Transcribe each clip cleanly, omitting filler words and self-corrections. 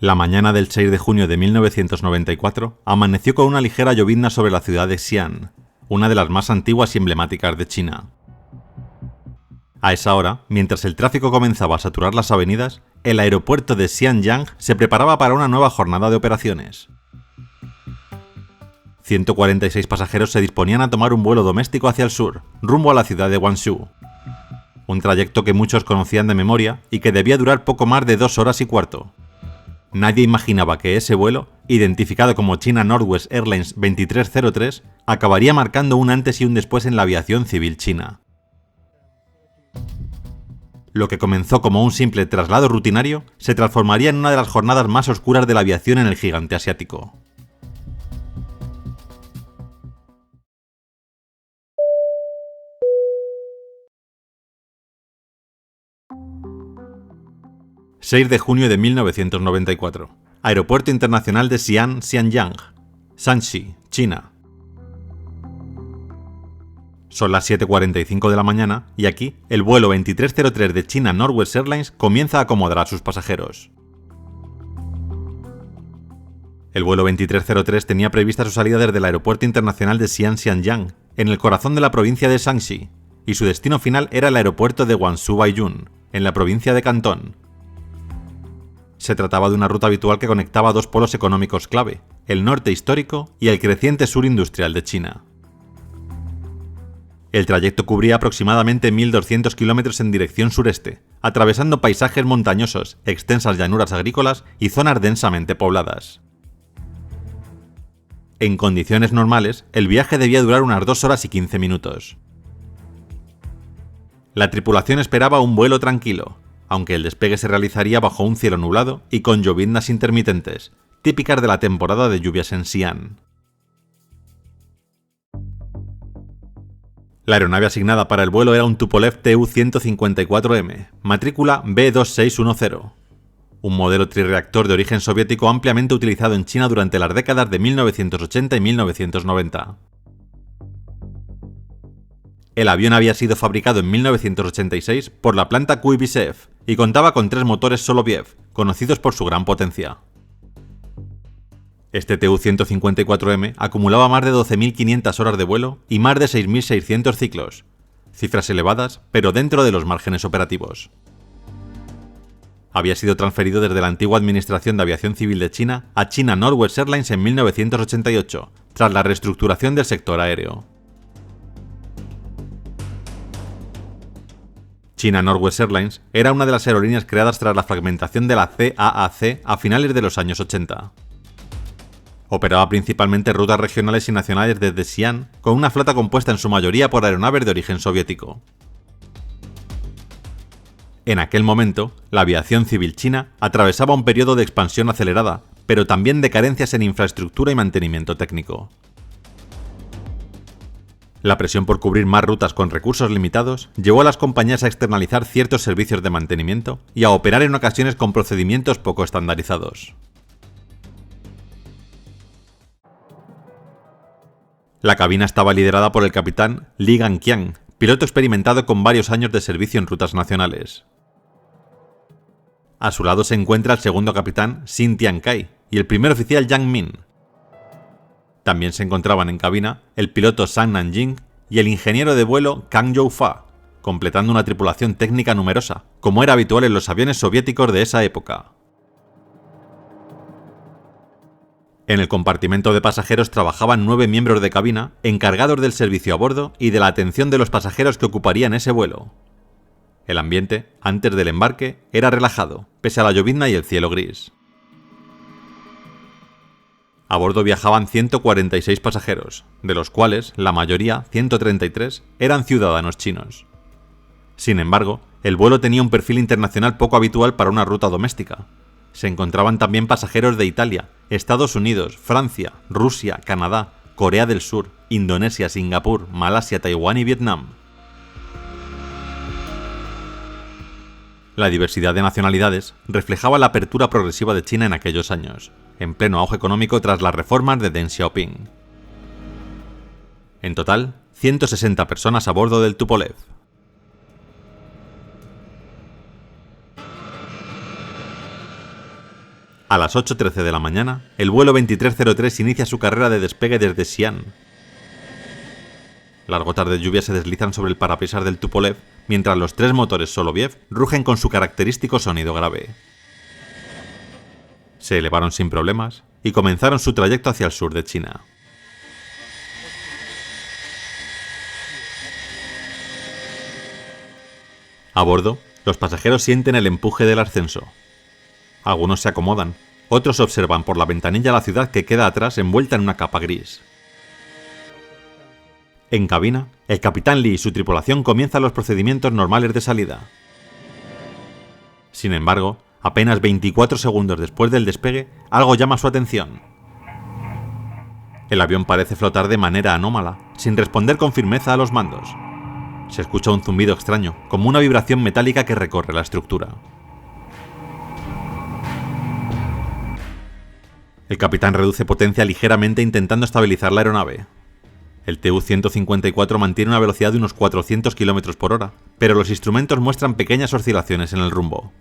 La mañana del 6 de junio de 1994 amaneció con una ligera llovizna sobre la ciudad de Xi'an, una de las más antiguas y emblemáticas de China. A esa hora, mientras el tráfico comenzaba a saturar las avenidas, el aeropuerto de Xianyang se preparaba para una nueva jornada de operaciones. 146 pasajeros se disponían a tomar un vuelo doméstico hacia el sur, rumbo a la ciudad de Guangzhou. Un trayecto que muchos conocían de memoria y que debía durar poco más de 2 horas y cuarto. Nadie imaginaba que ese vuelo, identificado como China Northwest Airlines 2303, acabaría marcando un antes y un después en la aviación civil china. Lo que comenzó como un simple traslado rutinario se transformaría en una de las jornadas más oscuras de la aviación en el gigante asiático. ...6 de junio de 1994... Aeropuerto Internacional de Xi'an, Xianyang, Shanxi, China. Son las 7:45 de la mañana y aquí el vuelo 2303 de China Northwest Airlines comienza a acomodar a sus pasajeros. El vuelo 2303 tenía prevista su salida desde el Aeropuerto Internacional de Xi'an, Xianyang, en el corazón de la provincia de Shanxi, y su destino final era el aeropuerto de Guangzhou Baiyun, en la provincia de Cantón. Se trataba de una ruta habitual que conectaba dos polos económicos clave, el norte histórico y el creciente sur industrial de China. El trayecto cubría aproximadamente 1.200 kilómetros en dirección sureste, atravesando paisajes montañosos, extensas llanuras agrícolas y zonas densamente pobladas. En condiciones normales, el viaje debía durar unas 2 horas y 15 minutos. La tripulación esperaba un vuelo tranquilo, aunque el despegue se realizaría bajo un cielo nublado y con lloviznas intermitentes, típicas de la temporada de lluvias en Xi'an. La aeronave asignada para el vuelo era un Tupolev Tu-154M, matrícula B2610, un modelo trirreactor de origen soviético ampliamente utilizado en China durante las décadas de 1980 y 1990. El avión había sido fabricado en 1986 por la planta Kuibysev y contaba con 3 motores Soloviev, conocidos por su gran potencia. Este Tu-154M acumulaba más de 12.500 horas de vuelo y más de 6.600 ciclos, cifras elevadas, pero dentro de los márgenes operativos. Había sido transferido desde la antigua Administración de Aviación Civil de China a China Northwest Airlines en 1988, tras la reestructuración del sector aéreo. China Northwest Airlines era una de las aerolíneas creadas tras la fragmentación de la CAAC a finales de los años 80. Operaba principalmente rutas regionales y nacionales desde Xi'an, con una flota compuesta en su mayoría por aeronaves de origen soviético. En aquel momento, la aviación civil china atravesaba un periodo de expansión acelerada, pero también de carencias en infraestructura y mantenimiento técnico. La presión por cubrir más rutas con recursos limitados llevó a las compañías a externalizar ciertos servicios de mantenimiento y a operar en ocasiones con procedimientos poco estandarizados. La cabina estaba liderada por el capitán Li Ganqiang, piloto experimentado con varios años de servicio en rutas nacionales. A su lado se encuentra el segundo capitán Xin Tiankai y el primer oficial Yang Min. También se encontraban en cabina el piloto Zhang Nanjing y el ingeniero de vuelo Kang Youfa, completando una tripulación técnica numerosa, como era habitual en los aviones soviéticos de esa época. En el compartimento de pasajeros trabajaban 9 miembros de cabina encargados del servicio a bordo y de la atención de los pasajeros que ocuparían ese vuelo. El ambiente, antes del embarque, era relajado, pese a la llovizna y el cielo gris. A bordo viajaban 146 pasajeros, de los cuales la mayoría, 133, eran ciudadanos chinos. Sin embargo, el vuelo tenía un perfil internacional poco habitual para una ruta doméstica. Se encontraban también pasajeros de Italia, Estados Unidos, Francia, Rusia, Canadá, Corea del Sur, Indonesia, Singapur, Malasia, Taiwán y Vietnam. La diversidad de nacionalidades reflejaba la apertura progresiva de China en aquellos años, en pleno auge económico tras las reformas de Deng Xiaoping. En total, 160 personas a bordo del Tupolev. A las 8:13 de la mañana, el vuelo 2303 inicia su carrera de despegue desde Xi'an. Las gotas de lluvia se deslizan sobre el parabrisas del Tupolev, mientras los 3 motores Soloviev rugen con su característico sonido grave. Se elevaron sin problemas y comenzaron su trayecto hacia el sur de China. A bordo, los pasajeros sienten el empuje del ascenso. Algunos se acomodan, otros observan por la ventanilla la ciudad que queda atrás envuelta en una capa gris. En cabina, el capitán Lee y su tripulación comienzan los procedimientos normales de salida. Sin embargo, apenas 24 segundos después del despegue, algo llama su atención. El avión parece flotar de manera anómala, sin responder con firmeza a los mandos. Se escucha un zumbido extraño, como una vibración metálica que recorre la estructura. El capitán reduce potencia ligeramente intentando estabilizar la aeronave. El Tu-154 mantiene una velocidad de unos 400 km por hora, pero los instrumentos muestran pequeñas oscilaciones en el rumbo.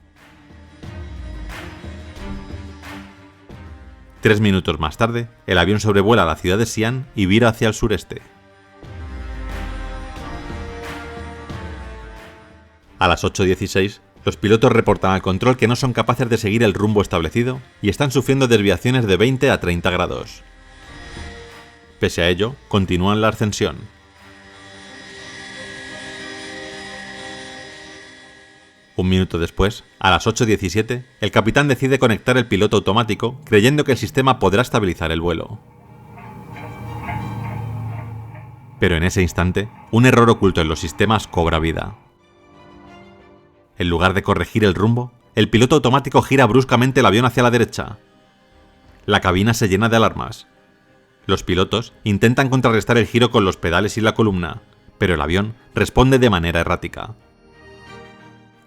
3 minutos más tarde, el avión sobrevuela la ciudad de Xi'an y vira hacia el sureste. A las 8:16, los pilotos reportan al control que no son capaces de seguir el rumbo establecido y están sufriendo desviaciones de 20 a 30 grados. Pese a ello, continúan la ascensión. Un minuto después, a las 8:17, el capitán decide conectar el piloto automático, creyendo que el sistema podrá estabilizar el vuelo. Pero en ese instante, un error oculto en los sistemas cobra vida. En lugar de corregir el rumbo, el piloto automático gira bruscamente el avión hacia la derecha. La cabina se llena de alarmas. Los pilotos intentan contrarrestar el giro con los pedales y la columna, pero el avión responde de manera errática.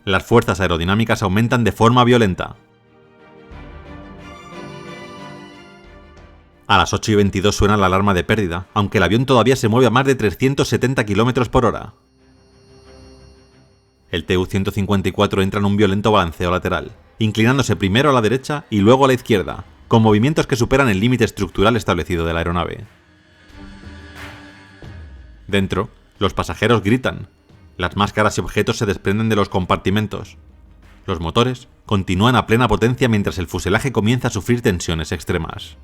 Las fuerzas aerodinámicas aumentan de forma violenta. A las 8:22 suena la alarma de pérdida, aunque el avión todavía se mueve a más de 370 km por hora. El Tu-154 entra en un violento balanceo lateral, inclinándose primero a la derecha y luego a la izquierda, con movimientos que superan el límite estructural establecido de la aeronave. Dentro, los pasajeros gritan. Las máscaras y objetos se desprenden de los compartimentos. Los motores continúan a plena potencia mientras el fuselaje comienza a sufrir tensiones extremas.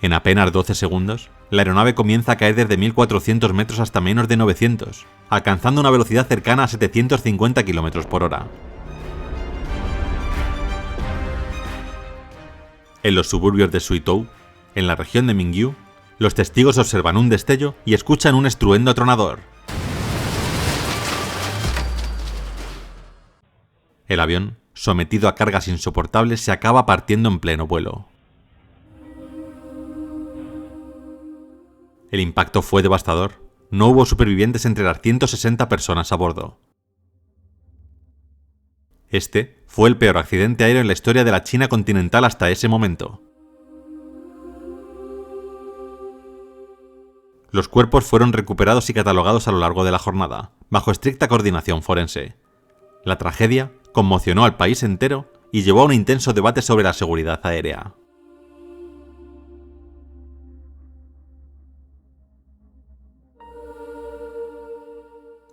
En apenas 12 segundos, la aeronave comienza a caer desde 1400 metros hasta menos de 900, alcanzando una velocidad cercana a 750 km por hora. En los suburbios de Suitou, en la región de Mingyu, los testigos observan un destello y escuchan un estruendo atronador. El avión, sometido a cargas insoportables, se acaba partiendo en pleno vuelo. El impacto fue devastador. No hubo supervivientes entre las 160 personas a bordo. Este fue el peor accidente aéreo en la historia de la China continental hasta ese momento. Los cuerpos fueron recuperados y catalogados a lo largo de la jornada, bajo estricta coordinación forense. La tragedia conmocionó al país entero y llevó a un intenso debate sobre la seguridad aérea.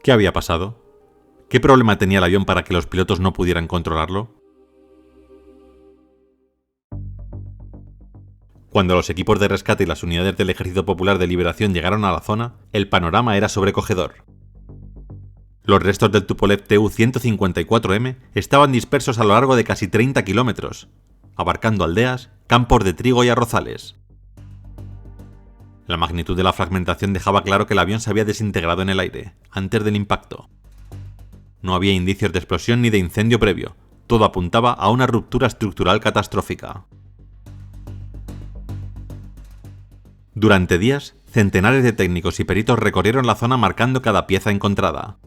¿Qué había pasado? ¿Qué problema tenía el avión para que los pilotos no pudieran controlarlo? Cuando los equipos de rescate y las unidades del Ejército Popular de Liberación llegaron a la zona, el panorama era sobrecogedor. Los restos del Tupolev Tu-154M estaban dispersos a lo largo de casi 30 kilómetros, abarcando aldeas, campos de trigo y arrozales. La magnitud de la fragmentación dejaba claro que el avión se había desintegrado en el aire, antes del impacto. No había indicios de explosión ni de incendio previo, todo apuntaba a una ruptura estructural catastrófica. Durante días, centenares de técnicos y peritos recorrieron la zona marcando cada pieza encontrada.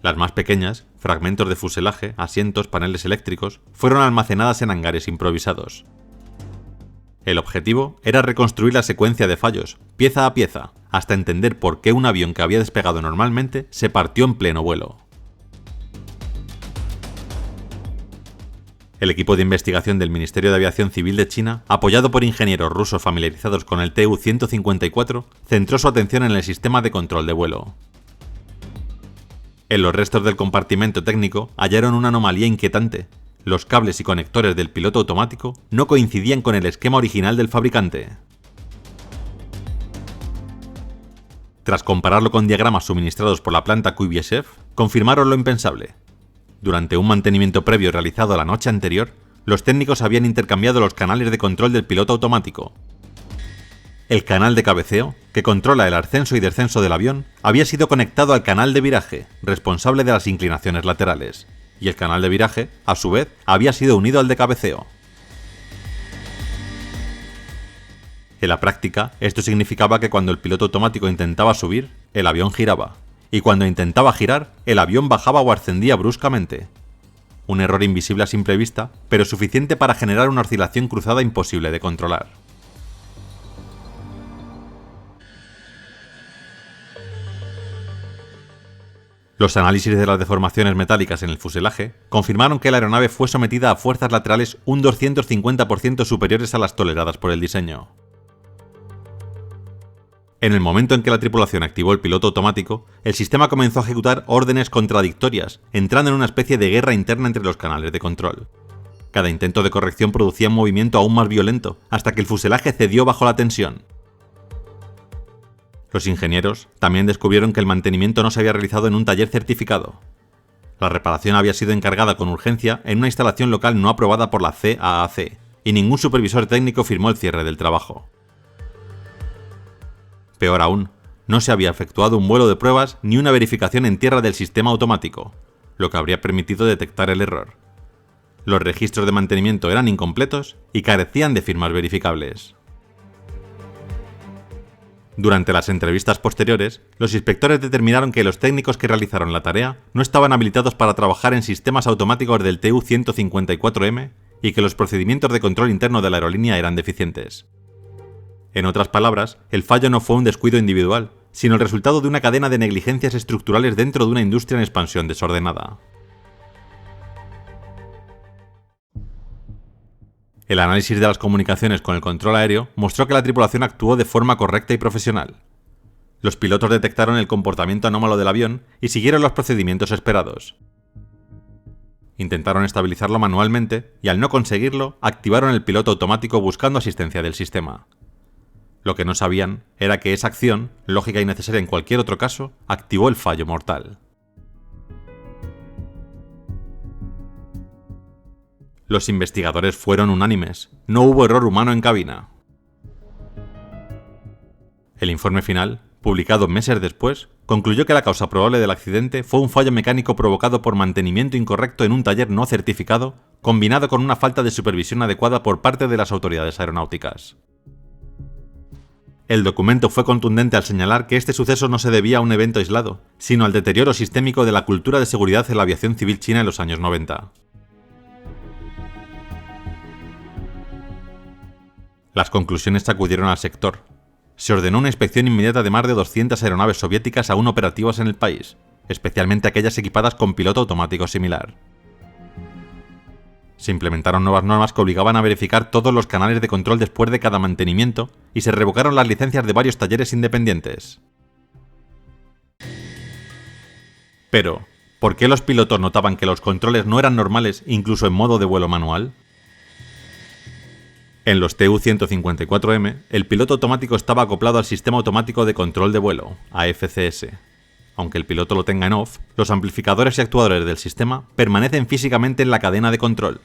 Las más pequeñas, fragmentos de fuselaje, asientos, paneles eléctricos, fueron almacenadas en hangares improvisados. El objetivo era reconstruir la secuencia de fallos, pieza a pieza, hasta entender por qué un avión que había despegado normalmente se partió en pleno vuelo. El equipo de investigación del Ministerio de Aviación Civil de China, apoyado por ingenieros rusos familiarizados con el Tu-154, centró su atención en el sistema de control de vuelo. En los restos del compartimento técnico hallaron una anomalía inquietante. Los cables y conectores del piloto automático no coincidían con el esquema original del fabricante. Tras compararlo con diagramas suministrados por la planta Kuybyshev, confirmaron lo impensable. Durante un mantenimiento previo realizado la noche anterior, los técnicos habían intercambiado los canales de control del piloto automático. El canal de cabeceo, que controla el ascenso y descenso del avión, había sido conectado al canal de viraje, responsable de las inclinaciones laterales, y el canal de viraje, a su vez, había sido unido al de cabeceo. En la práctica, esto significaba que cuando el piloto automático intentaba subir, el avión giraba, y cuando intentaba girar, el avión bajaba o ascendía bruscamente. Un error invisible a simple vista, pero suficiente para generar una oscilación cruzada imposible de controlar. Los análisis de las deformaciones metálicas en el fuselaje confirmaron que la aeronave fue sometida a fuerzas laterales un 250% superiores a las toleradas por el diseño. En el momento en que la tripulación activó el piloto automático, el sistema comenzó a ejecutar órdenes contradictorias, entrando en una especie de guerra interna entre los canales de control. Cada intento de corrección producía un movimiento aún más violento, hasta que el fuselaje cedió bajo la tensión. Los ingenieros también descubrieron que el mantenimiento no se había realizado en un taller certificado. La reparación había sido encargada con urgencia en una instalación local no aprobada por la CAAC, y ningún supervisor técnico firmó el cierre del trabajo. Peor aún, no se había efectuado un vuelo de pruebas ni una verificación en tierra del sistema automático, lo que habría permitido detectar el error. Los registros de mantenimiento eran incompletos y carecían de firmas verificables. Durante las entrevistas posteriores, los inspectores determinaron que los técnicos que realizaron la tarea no estaban habilitados para trabajar en sistemas automáticos del Tu-154M y que los procedimientos de control interno de la aerolínea eran deficientes. En otras palabras, el fallo no fue un descuido individual, sino el resultado de una cadena de negligencias estructurales dentro de una industria en expansión desordenada. El análisis de las comunicaciones con el control aéreo mostró que la tripulación actuó de forma correcta y profesional. Los pilotos detectaron el comportamiento anómalo del avión y siguieron los procedimientos esperados. Intentaron estabilizarlo manualmente y al no conseguirlo, activaron el piloto automático buscando asistencia del sistema. Lo que no sabían era que esa acción, lógica y necesaria en cualquier otro caso, activó el fallo mortal. Los investigadores fueron unánimes. No hubo error humano en cabina. El informe final, publicado meses después, concluyó que la causa probable del accidente fue un fallo mecánico provocado por mantenimiento incorrecto en un taller no certificado, combinado con una falta de supervisión adecuada por parte de las autoridades aeronáuticas. El documento fue contundente al señalar que este suceso no se debía a un evento aislado, sino al deterioro sistémico de la cultura de seguridad en la aviación civil china en los años 90. Las conclusiones sacudieron al sector. Se ordenó una inspección inmediata de más de 200 aeronaves soviéticas aún operativas en el país, especialmente aquellas equipadas con piloto automático similar. Se implementaron nuevas normas que obligaban a verificar todos los canales de control después de cada mantenimiento y se revocaron las licencias de varios talleres independientes. Pero, ¿por qué los pilotos notaban que los controles no eran normales incluso en modo de vuelo manual? En los Tu-154M, el piloto automático estaba acoplado al Sistema Automático de Control de Vuelo, AFCS. Aunque el piloto lo tenga en off, los amplificadores y actuadores del sistema permanecen físicamente en la cadena de control.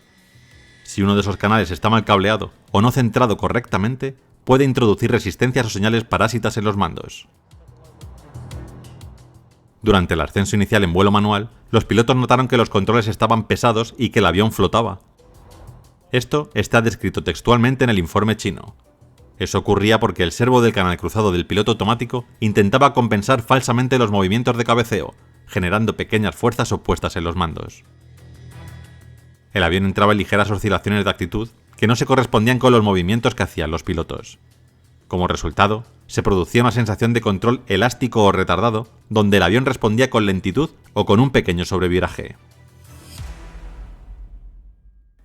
Si uno de esos canales está mal cableado o no centrado correctamente, puede introducir resistencias o señales parásitas en los mandos. Durante el ascenso inicial en vuelo manual, los pilotos notaron que los controles estaban pesados y que el avión flotaba. Esto está descrito textualmente en el informe chino. Eso ocurría porque el servo del canal cruzado del piloto automático intentaba compensar falsamente los movimientos de cabeceo, generando pequeñas fuerzas opuestas en los mandos. El avión entraba en ligeras oscilaciones de actitud que no se correspondían con los movimientos que hacían los pilotos. Como resultado, se producía una sensación de control elástico o retardado, donde el avión respondía con lentitud o con un pequeño sobreviraje.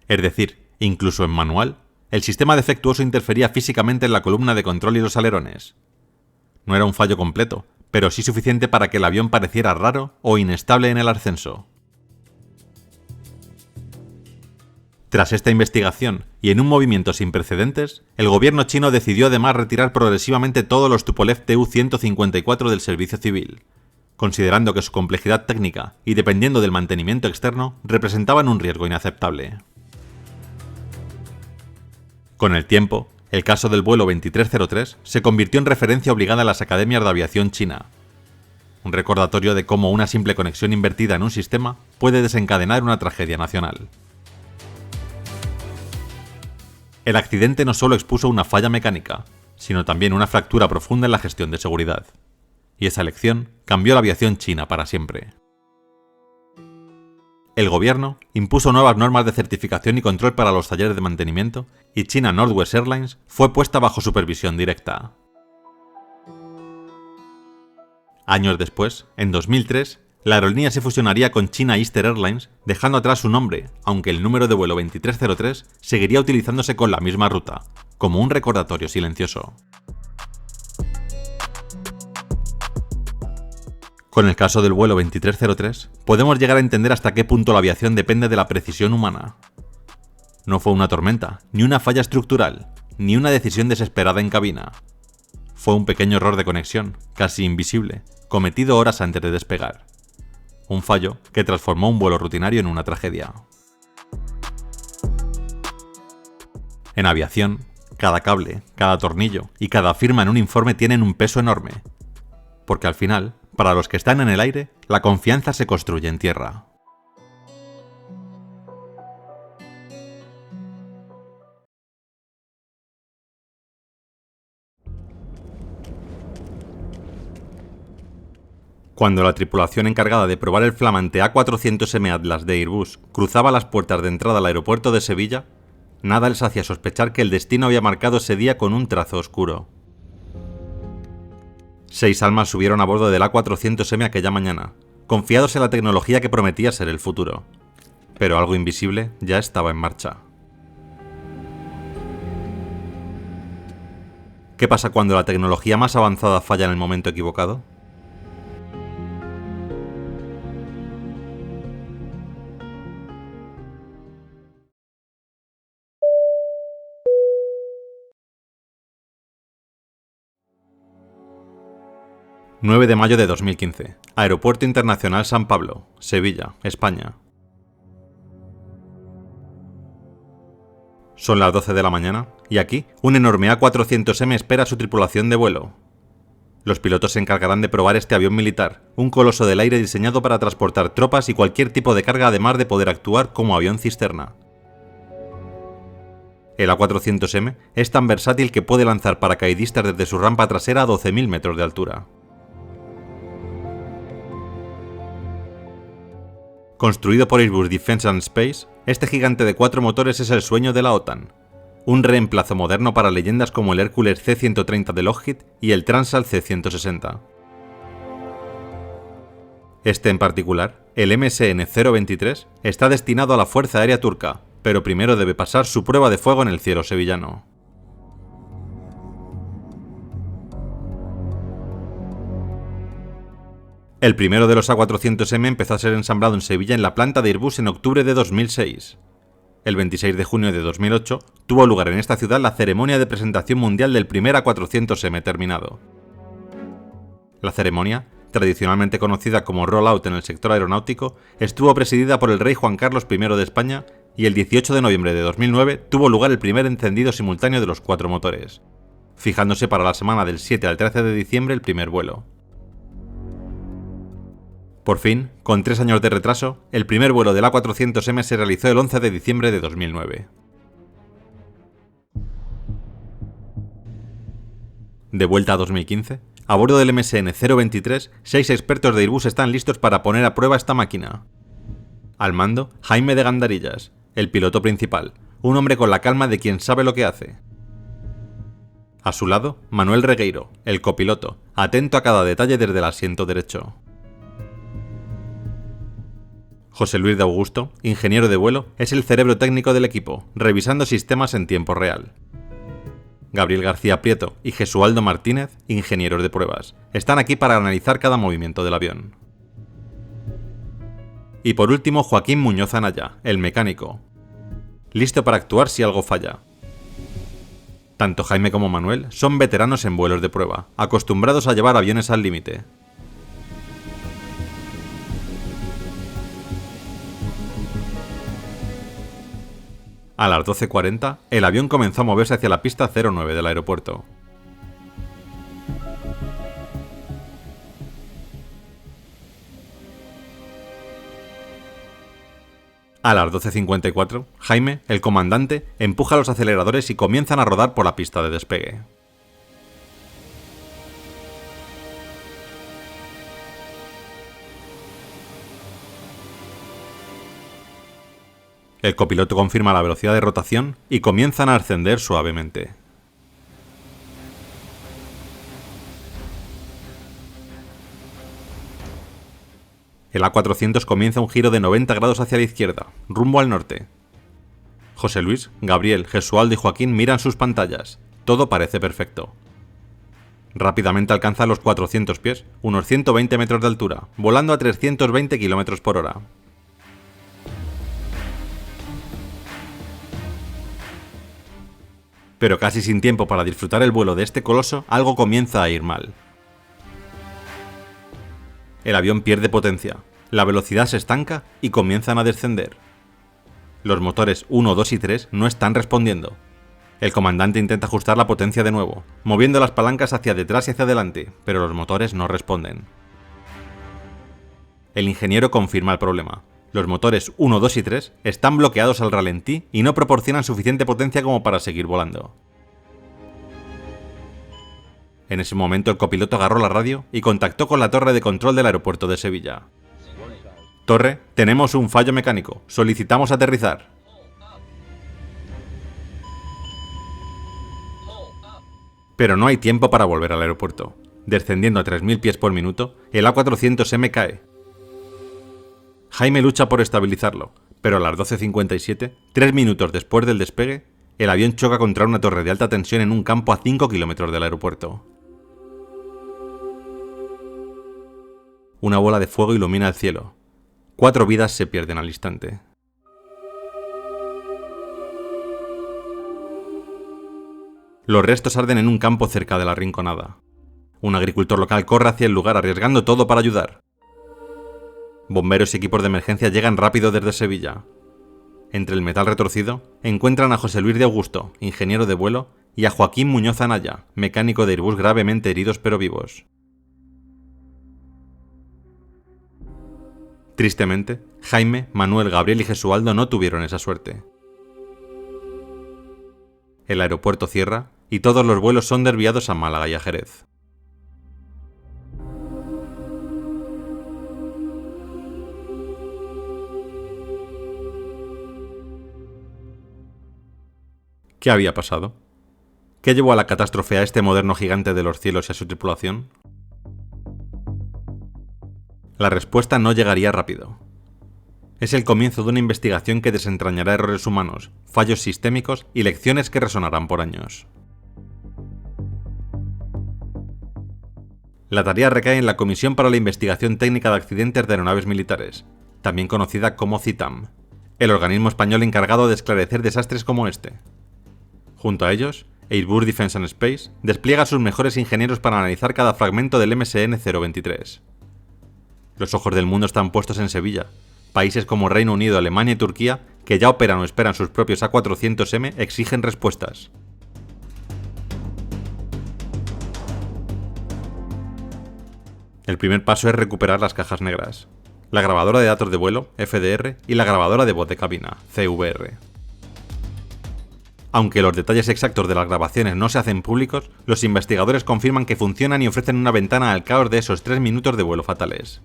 Es decir, incluso en manual, el sistema defectuoso interfería físicamente en la columna de control y los alerones. No era un fallo completo, pero sí suficiente para que el avión pareciera raro o inestable en el ascenso. Tras esta investigación, y en un movimiento sin precedentes, el gobierno chino decidió además retirar progresivamente todos los Tupolev Tu-154 del servicio civil, considerando que su complejidad técnica y dependiendo del mantenimiento externo representaban un riesgo inaceptable. Con el tiempo, el caso del vuelo 2303 se convirtió en referencia obligada en las academias de aviación china, un recordatorio de cómo una simple conexión invertida en un sistema puede desencadenar una tragedia nacional. El accidente no solo expuso una falla mecánica, sino también una fractura profunda en la gestión de seguridad. Y esa lección cambió la aviación china para siempre. El gobierno impuso nuevas normas de certificación y control para los talleres de mantenimiento y China Northwest Airlines fue puesta bajo supervisión directa. Años después, en 2003, la aerolínea se fusionaría con China Eastern Airlines, dejando atrás su nombre, aunque el número de vuelo 2303 seguiría utilizándose con la misma ruta, como un recordatorio silencioso. Con el caso del vuelo 2303, podemos llegar a entender hasta qué punto la aviación depende de la precisión humana. No fue una tormenta, ni una falla estructural, ni una decisión desesperada en cabina. Fue un pequeño error de conexión, casi invisible, cometido horas antes de despegar. Un fallo que transformó un vuelo rutinario en una tragedia. En aviación, cada cable, cada tornillo y cada firma en un informe tienen un peso enorme. Porque al final, para los que están en el aire, la confianza se construye en tierra. Cuando la tripulación encargada de probar el flamante A400M Atlas de Airbus cruzaba las puertas de entrada al aeropuerto de Sevilla, nada les hacía sospechar que el destino había marcado ese día con un trazo oscuro. 6 almas subieron a bordo del A400M aquella mañana, confiados en la tecnología que prometía ser el futuro. Pero algo invisible ya estaba en marcha. ¿Qué pasa cuando la tecnología más avanzada falla en el momento equivocado? ...9 de mayo de 2015... Aeropuerto Internacional San Pablo, Sevilla, España. Son las 12 de la mañana, y aquí, un enorme A400M espera a su tripulación de vuelo. Los pilotos se encargarán de probar este avión militar, un coloso del aire diseñado para transportar tropas y cualquier tipo de carga además de poder actuar como avión cisterna. El A400M es tan versátil que puede lanzar paracaidistas desde su rampa trasera a 12.000 metros de altura. Construido por Airbus Defence and Space, este gigante de 4 motores es el sueño de la OTAN, un reemplazo moderno para leyendas como el Hércules C-130 de Lockheed y el Transall C-160. Este en particular, el MSN-023, está destinado a la Fuerza Aérea Turca, pero primero debe pasar su prueba de fuego en el cielo sevillano. El primero de los A400M empezó a ser ensamblado en Sevilla en la planta de Airbus en octubre de 2006. El 26 de junio de 2008 tuvo lugar en esta ciudad la ceremonia de presentación mundial del primer A400M terminado. La ceremonia, tradicionalmente conocida como Rollout en el sector aeronáutico, estuvo presidida por el rey Juan Carlos I de España y el 18 de noviembre de 2009 tuvo lugar el primer encendido simultáneo de los 4 motores, fijándose para la semana del 7 al 13 de diciembre el primer vuelo. Por fin, con 3 años de retraso, el primer vuelo del A400M se realizó el 11 de diciembre de 2009. De vuelta a 2015, a bordo del MSN-023, 6 expertos de Airbus están listos para poner a prueba esta máquina. Al mando, Jaime de Gandarillas, el piloto principal, un hombre con la calma de quien sabe lo que hace. A su lado, Manuel Regueiro, el copiloto, atento a cada detalle desde el asiento derecho. José Luis de Augusto, ingeniero de vuelo, es el cerebro técnico del equipo, revisando sistemas en tiempo real. Gabriel García Prieto y Gesualdo Martínez, ingenieros de pruebas, están aquí para analizar cada movimiento del avión. Y por último, Joaquín Muñoz Anaya, el mecánico, listo para actuar si algo falla. Tanto Jaime como Manuel son veteranos en vuelos de prueba, acostumbrados a llevar aviones al límite. A las 12:40, el avión comenzó a moverse hacia la pista 09 del aeropuerto. A las 12:54, Jaime, el comandante, empuja los aceleradores y comienzan a rodar por la pista de despegue. El copiloto confirma la velocidad de rotación y comienzan a ascender suavemente. El A400 comienza un giro de 90 grados hacia la izquierda, rumbo al norte. José Luis, Gabriel, Gesualdo y Joaquín miran sus pantallas. Todo parece perfecto. Rápidamente alcanza los 400 pies, unos 120 metros de altura, volando a 320 km por hora. Pero casi sin tiempo para disfrutar el vuelo de este coloso, algo comienza a ir mal. El avión pierde potencia, la velocidad se estanca y comienzan a descender. Los motores 1, 2 y 3 no están respondiendo. El comandante intenta ajustar la potencia de nuevo, moviendo las palancas hacia detrás y hacia adelante, pero los motores no responden. El ingeniero confirma el problema. Los motores 1, 2 y 3 están bloqueados al ralentí y no proporcionan suficiente potencia como para seguir volando. En ese momento el copiloto agarró la radio y contactó con la torre de control del aeropuerto de Sevilla. Torre, tenemos un fallo mecánico, solicitamos aterrizar. Pero no hay tiempo para volver al aeropuerto. Descendiendo a 3000 pies por minuto, el A400M cae. Jaime lucha por estabilizarlo, pero a las 12:57, 3 minutos después del despegue, el avión choca contra una torre de alta tensión en un campo a 5 kilómetros del aeropuerto. Una bola de fuego ilumina el cielo. 4 vidas se pierden al instante. Los restos arden en un campo cerca de la Rinconada. Un agricultor local corre hacia el lugar arriesgando todo para ayudar. Bomberos y equipos de emergencia llegan rápido desde Sevilla. Entre el metal retorcido, encuentran a José Luis de Augusto, ingeniero de vuelo, y a Joaquín Muñoz Anaya, mecánico de Airbus gravemente heridos pero vivos. Tristemente, Jaime, Manuel, Gabriel y Gesualdo no tuvieron esa suerte. El aeropuerto cierra y todos los vuelos son desviados a Málaga y a Jerez. ¿Qué había pasado? ¿Qué llevó a la catástrofe a este moderno gigante de los cielos y a su tripulación? La respuesta no llegaría rápido. Es el comienzo de una investigación que desentrañará errores humanos, fallos sistémicos y lecciones que resonarán por años. La tarea recae en la Comisión para la Investigación Técnica de Accidentes de Aeronaves Militares, también conocida como CITAM, el organismo español encargado de esclarecer desastres como este. Junto a ellos, Airbus Defence and Space despliega a sus mejores ingenieros para analizar cada fragmento del MSN 023. Los ojos del mundo están puestos en Sevilla. Países como Reino Unido, Alemania y Turquía, que ya operan o esperan sus propios A400M, exigen respuestas. El primer paso es recuperar las cajas negras, la grabadora de datos de vuelo, FDR, y la grabadora de voz de cabina, CVR. Aunque los detalles exactos de las grabaciones no se hacen públicos, los investigadores confirman que funcionan y ofrecen una ventana al caos de esos 3 minutos de vuelo fatales.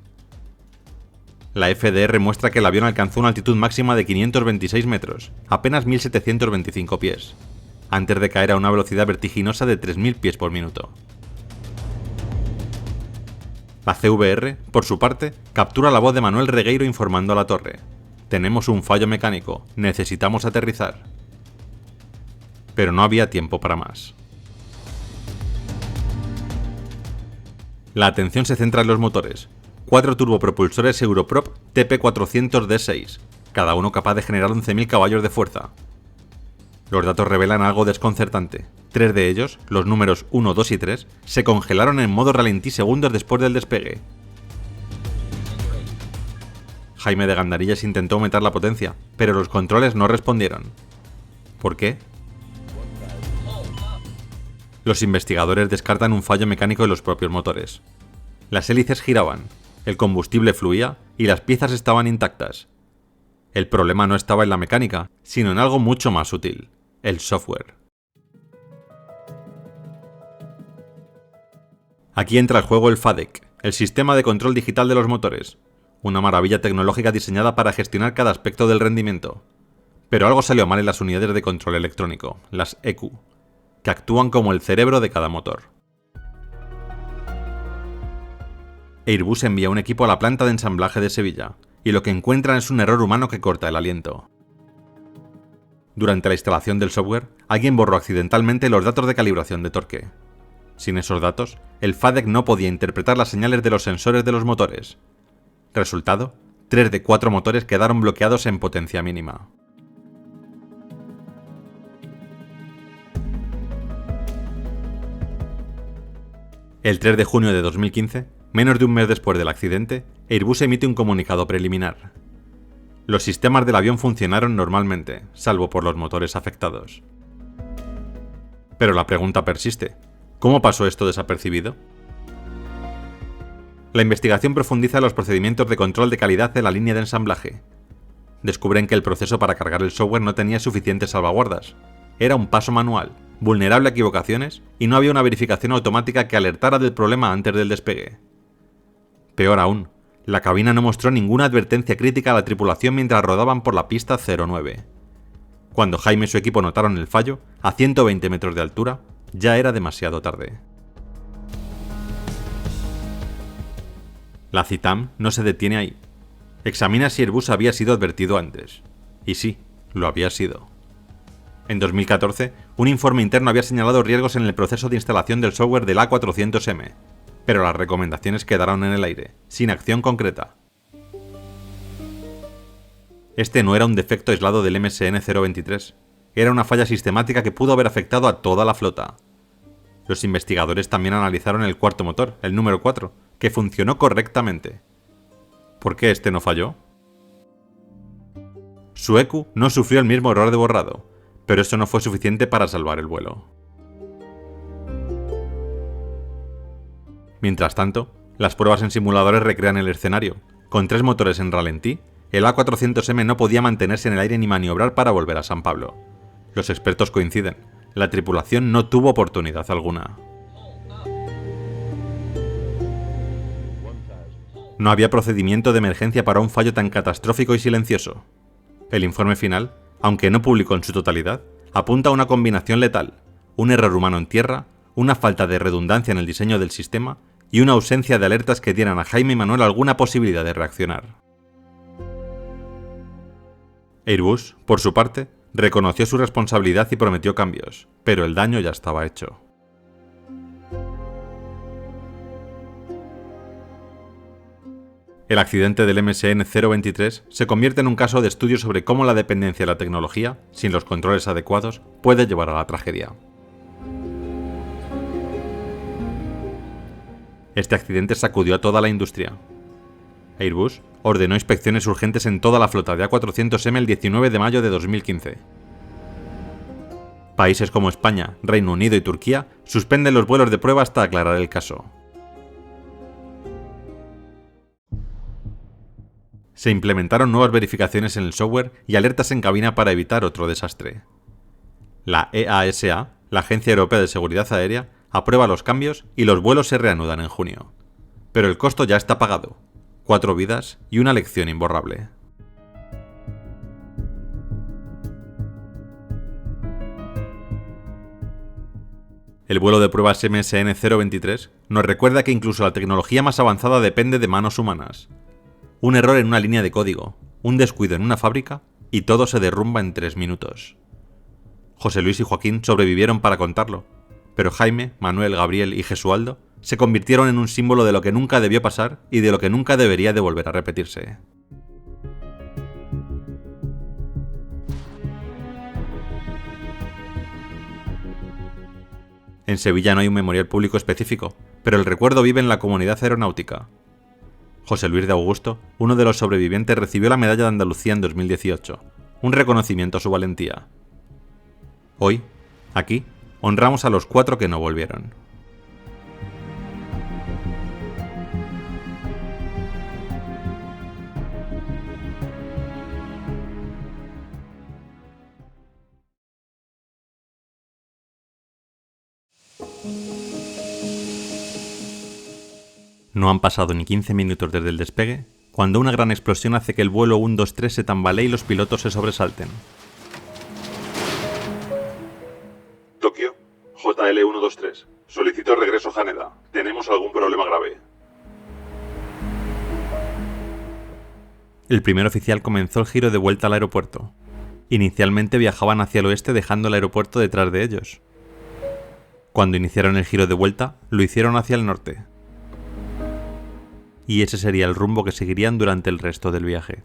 La FDR muestra que el avión alcanzó una altitud máxima de 526 metros, apenas 1725 pies, antes de caer a una velocidad vertiginosa de 3000 pies por minuto. La CVR, por su parte, captura la voz de Manuel Regueiro informando a la torre: «Tenemos un fallo mecánico, necesitamos aterrizar». Pero no había tiempo para más. La atención se centra en los motores. 4 turbopropulsores Europrop TP400D6, cada uno capaz de generar 11.000 caballos de fuerza. Los datos revelan algo desconcertante. 3 de ellos, los números 1, 2 y 3, se congelaron en modo ralentí segundos después del despegue. Jaime de Gandarillas intentó aumentar la potencia, pero los controles no respondieron. ¿Por qué? Los investigadores descartan un fallo mecánico de los propios motores. Las hélices giraban, el combustible fluía y las piezas estaban intactas. El problema no estaba en la mecánica, sino en algo mucho más sutil: el software. Aquí entra en juego el FADEC, el sistema de control digital de los motores, una maravilla tecnológica diseñada para gestionar cada aspecto del rendimiento. Pero algo salió mal en las unidades de control electrónico, las ECU, que actúan como el cerebro de cada motor. Airbus envía un equipo a la planta de ensamblaje de Sevilla, y lo que encuentran es un error humano que corta el aliento. Durante la instalación del software, alguien borró accidentalmente los datos de calibración de torque. Sin esos datos, el FADEC no podía interpretar las señales de los sensores de los motores. Resultado: 3 de 4 motores quedaron bloqueados en potencia mínima. El 3 de junio de 2015, menos de un mes después del accidente, Airbus emite un comunicado preliminar. Los sistemas del avión funcionaron normalmente, salvo por los motores afectados. Pero la pregunta persiste: ¿cómo pasó esto desapercibido? La investigación profundiza en los procedimientos de control de calidad de la línea de ensamblaje. Descubren que el proceso para cargar el software no tenía suficientes salvaguardas. Era un paso manual, vulnerable a equivocaciones, y no había una verificación automática que alertara del problema antes del despegue. Peor aún, la cabina no mostró ninguna advertencia crítica a la tripulación mientras rodaban por la pista 09. Cuando Jaime y su equipo notaron el fallo, a 120 metros de altura, ya era demasiado tarde. La CITAM no se detiene ahí. Examina si Airbus había sido advertido antes. Y sí, lo había sido. En 2014, un informe interno había señalado riesgos en el proceso de instalación del software del A400M, pero las recomendaciones quedaron en el aire, sin acción concreta. Este no era un defecto aislado del MSN 023, era una falla sistemática que pudo haber afectado a toda la flota. Los investigadores también analizaron el cuarto motor, el número 4, que funcionó correctamente. ¿Por qué este no falló? Su ECU no sufrió el mismo error de borrado, pero eso no fue suficiente para salvar el vuelo. Mientras tanto, las pruebas en simuladores recrean el escenario. Con 3 motores en ralentí, el A400M no podía mantenerse en el aire ni maniobrar para volver a San Pablo. Los expertos coinciden: la tripulación no tuvo oportunidad alguna. No había procedimiento de emergencia para un fallo tan catastrófico y silencioso. El informe final, aunque no publicó en su totalidad, apunta a una combinación letal: un error humano en tierra, una falta de redundancia en el diseño del sistema y una ausencia de alertas que dieran a Jaime y Manuel alguna posibilidad de reaccionar. Airbus, por su parte, reconoció su responsabilidad y prometió cambios, pero el daño ya estaba hecho. El accidente del MSN 023 se convierte en un caso de estudio sobre cómo la dependencia de la tecnología, sin los controles adecuados, puede llevar a la tragedia. Este accidente sacudió a toda la industria. Airbus ordenó inspecciones urgentes en toda la flota de A400M el 19 de mayo de 2015. Países como España, Reino Unido y Turquía suspenden los vuelos de prueba hasta aclarar el caso. Se implementaron nuevas verificaciones en el software y alertas en cabina para evitar otro desastre. La EASA, la Agencia Europea de Seguridad Aérea, aprueba los cambios y los vuelos se reanudan en junio. Pero el costo ya está pagado: 4 vidas y una lección imborrable. el vuelo de pruebas MSN 023, nos recuerda que incluso la tecnología más avanzada depende de manos humanas. Un error en una línea de código, un descuido en una fábrica y todo se derrumba en 3 minutos. José Luis y Joaquín sobrevivieron para contarlo, pero Jaime, Manuel, Gabriel y Jesualdo se convirtieron en un símbolo de lo que nunca debió pasar y de lo que nunca debería de volver a repetirse. En Sevilla no hay un memorial público específico, pero el recuerdo vive en la comunidad aeronáutica. José Luis de Augusto, uno de los sobrevivientes, recibió la Medalla de Andalucía en 2018, un reconocimiento a su valentía. Hoy, aquí, honramos a los 4 que no volvieron. No han pasado ni 15 minutos desde el despegue, cuando una gran explosión hace que el vuelo 123 se tambalee y los pilotos se sobresalten. Tokio, JL 123. Solicito regreso a Haneda. Tenemos algún problema grave. El primer oficial comenzó el giro de vuelta al aeropuerto. Inicialmente viajaban hacia el oeste dejando el aeropuerto detrás de ellos. Cuando iniciaron el giro de vuelta, lo hicieron hacia el norte. Y ese sería el rumbo que seguirían durante el resto del viaje.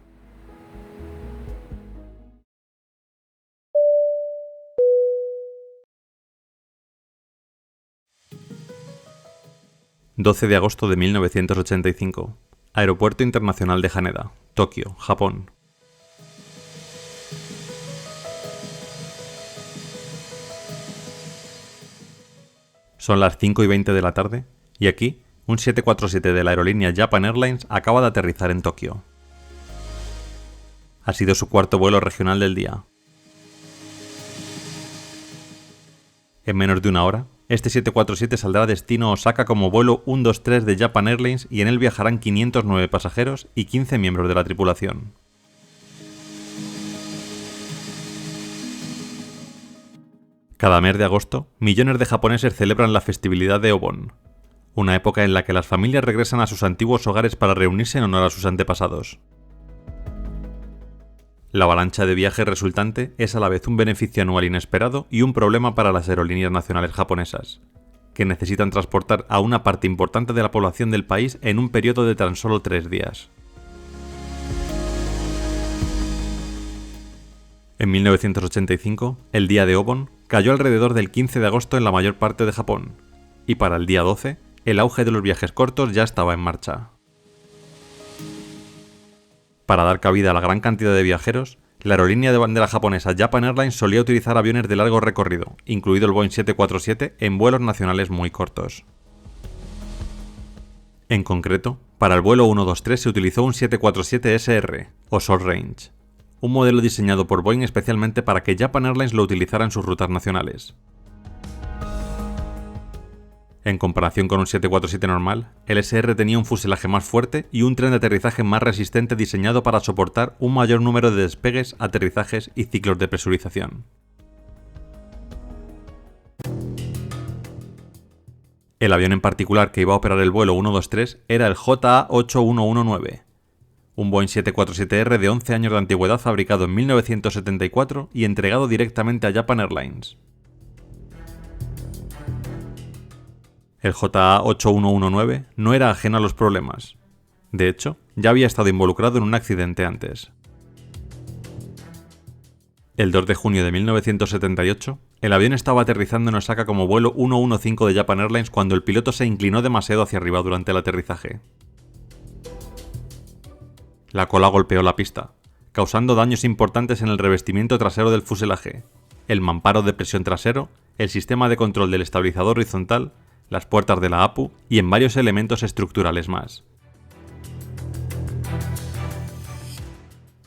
...12 de agosto de 1985... Aeropuerto Internacional de Haneda, Tokio, Japón. Son las 5:20 de la tarde, y aquí, un 747 de la aerolínea Japan Airlines acaba de aterrizar en Tokio. Ha sido su 4º vuelo regional del día. En menos de una hora, este 747 saldrá destino Osaka como vuelo 123 de Japan Airlines y en él viajarán 509 pasajeros y 15 miembros de la tripulación. Cada mes de agosto, millones de japoneses celebran la festividad de Obon, una época en la que las familias regresan a sus antiguos hogares para reunirse en honor a sus antepasados. La avalancha de viajes resultante es a la vez un beneficio anual inesperado y un problema para las aerolíneas nacionales japonesas, que necesitan transportar a una parte importante de la población del país en un periodo de tan solo 3 días. En 1985, el día de Obon cayó alrededor del 15 de agosto en la mayor parte de Japón, y para el día 12, el auge de los viajes cortos ya estaba en marcha. Para dar cabida a la gran cantidad de viajeros, la aerolínea de bandera japonesa Japan Airlines solía utilizar aviones de largo recorrido, incluido el Boeing 747, en vuelos nacionales muy cortos. En concreto, para el vuelo 123 se utilizó un 747 SR, o Short Range, un modelo diseñado por Boeing especialmente para que Japan Airlines lo utilizara en sus rutas nacionales. En comparación con un 747 normal, el SR tenía un fuselaje más fuerte y un tren de aterrizaje más resistente diseñado para soportar un mayor número de despegues, aterrizajes y ciclos de presurización. El avión en particular que iba a operar el vuelo 123 era el JA8119, un Boeing 747R de 11 años de antigüedad fabricado en 1974 y entregado directamente a Japan Airlines. El JA8119 no era ajeno a los problemas. De hecho, ya había estado involucrado en un accidente antes. El 2 de junio de 1978, el avión estaba aterrizando en Osaka como vuelo 115 de Japan Airlines cuando el piloto se inclinó demasiado hacia arriba durante el aterrizaje. La cola golpeó la pista, causando daños importantes en el revestimiento trasero del fuselaje, el mamparo de presión trasero, el sistema de control del estabilizador horizontal, las puertas de la APU y en varios elementos estructurales más.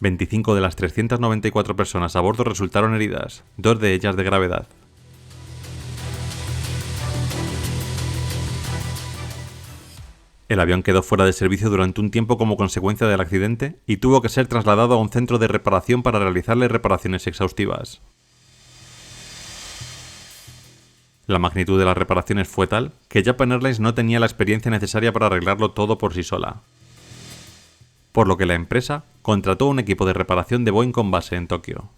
25 de las 394 personas a bordo resultaron heridas, 2 de ellas de gravedad. El avión quedó fuera de servicio durante un tiempo como consecuencia del accidente y tuvo que ser trasladado a un centro de reparación para realizarle reparaciones exhaustivas. La magnitud de las reparaciones fue tal que Japan Airlines no tenía la experiencia necesaria para arreglarlo todo por sí sola. Por lo que la empresa contrató un equipo de reparación de Boeing con base en Tokio.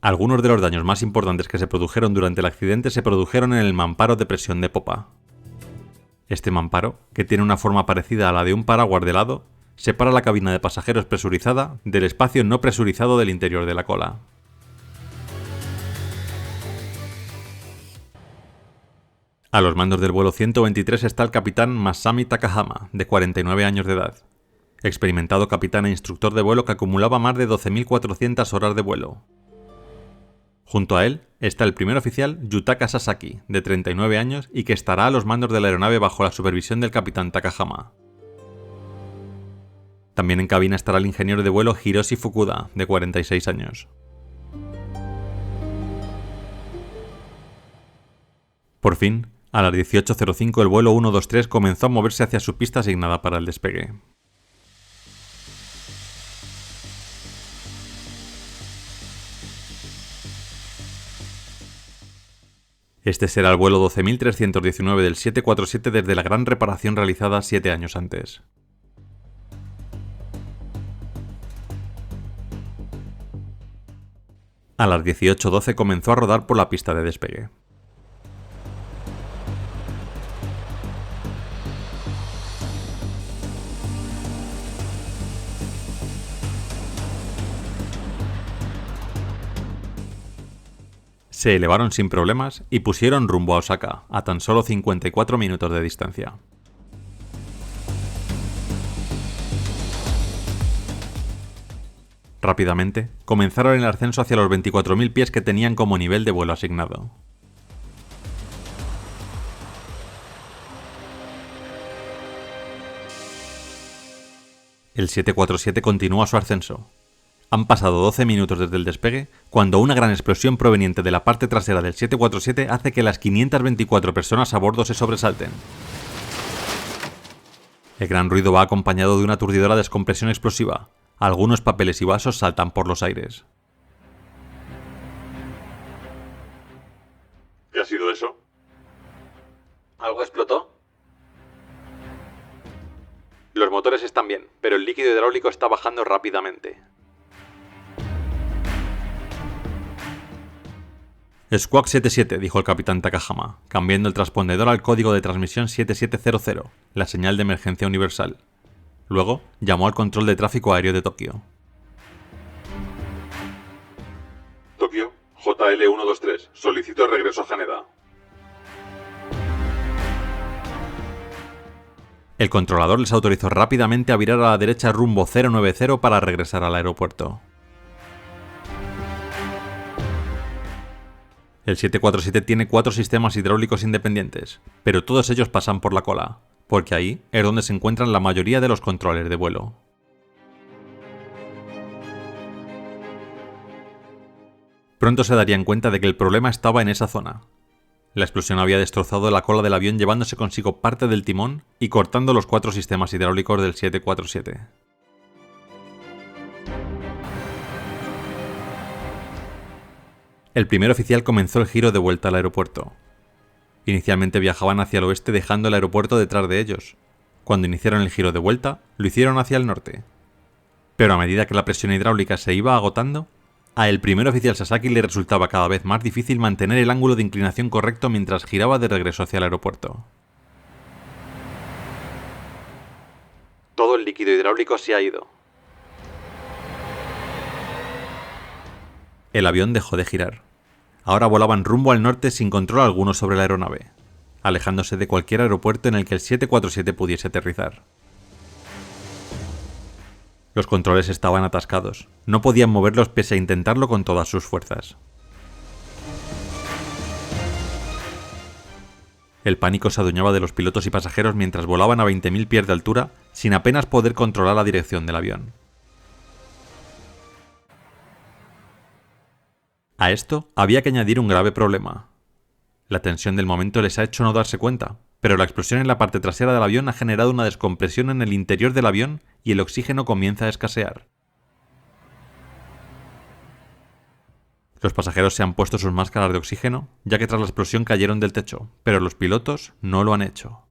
Algunos de los daños más importantes que se produjeron durante el accidente se produjeron en el mamparo de presión de popa. Este mamparo, que tiene una forma parecida a la de un paraguas de lado, separa la cabina de pasajeros presurizada del espacio no presurizado del interior de la cola. A los mandos del vuelo 123 está el capitán Masami Takahama, de 49 años de edad, experimentado capitán e instructor de vuelo que acumulaba más de 12.400 horas de vuelo. Junto a él está el primer oficial Yutaka Sasaki, de 39 años y que estará a los mandos de la aeronave bajo la supervisión del capitán Takahama. También en cabina estará el ingeniero de vuelo Hiroshi Fukuda, de 46 años. Por fin, a las 18:05 el vuelo 123 comenzó a moverse hacia su pista asignada para el despegue. Este será el vuelo 12.319 del 747 desde la gran reparación realizada 7 años antes. A las 18:12 comenzó a rodar por la pista de despegue. Se elevaron sin problemas y pusieron rumbo a Osaka, a tan solo 54 minutos de distancia. Rápidamente, comenzaron el ascenso hacia los 24.000 pies que tenían como nivel de vuelo asignado. El 747 continúa su ascenso. Han pasado 12 minutos desde el despegue, cuando una gran explosión proveniente de la parte trasera del 747 hace que las 524 personas a bordo se sobresalten. El gran ruido va acompañado de una aturdidora descompresión explosiva. Algunos papeles y vasos saltan por los aires. ¿Qué ha sido eso? ¿Algo explotó? Los motores están bien, pero el líquido hidráulico está bajando rápidamente. Squawk 77, dijo el capitán Takahama, cambiando el transpondedor al código de transmisión 7700, la señal de emergencia universal. Luego, llamó al control de tráfico aéreo de Tokio. Tokio, JL123, solicito regreso a Haneda. El controlador les autorizó rápidamente a virar a la derecha rumbo 090 para regresar al aeropuerto. El 747 tiene 4 sistemas hidráulicos independientes, pero todos ellos pasan por la cola, porque ahí es donde se encuentran la mayoría de los controles de vuelo. Pronto se darían cuenta de que el problema estaba en esa zona. La explosión había destrozado la cola del avión llevándose consigo parte del timón y cortando los 4 sistemas hidráulicos del 747. El primer oficial comenzó el giro de vuelta al aeropuerto. Inicialmente viajaban hacia el oeste dejando el aeropuerto detrás de ellos. Cuando iniciaron el giro de vuelta, lo hicieron hacia el norte. Pero a medida que la presión hidráulica se iba agotando, a el primer oficial Sasaki le resultaba cada vez más difícil mantener el ángulo de inclinación correcto mientras giraba de regreso hacia el aeropuerto. Todo el líquido hidráulico se ha ido. El avión dejó de girar. Ahora volaban rumbo al norte sin control alguno sobre la aeronave, alejándose de cualquier aeropuerto en el que el 747 pudiese aterrizar. Los controles estaban atascados, no podían moverlos pese a intentarlo con todas sus fuerzas. El pánico se adueñaba de los pilotos y pasajeros mientras volaban a 20.000 pies de altura sin apenas poder controlar la dirección del avión. A esto había que añadir un grave problema. La tensión del momento les ha hecho no darse cuenta, pero la explosión en la parte trasera del avión ha generado una descompresión en el interior del avión y el oxígeno comienza a escasear. Los pasajeros se han puesto sus máscaras de oxígeno, ya que tras la explosión cayeron del techo, pero los pilotos no lo han hecho.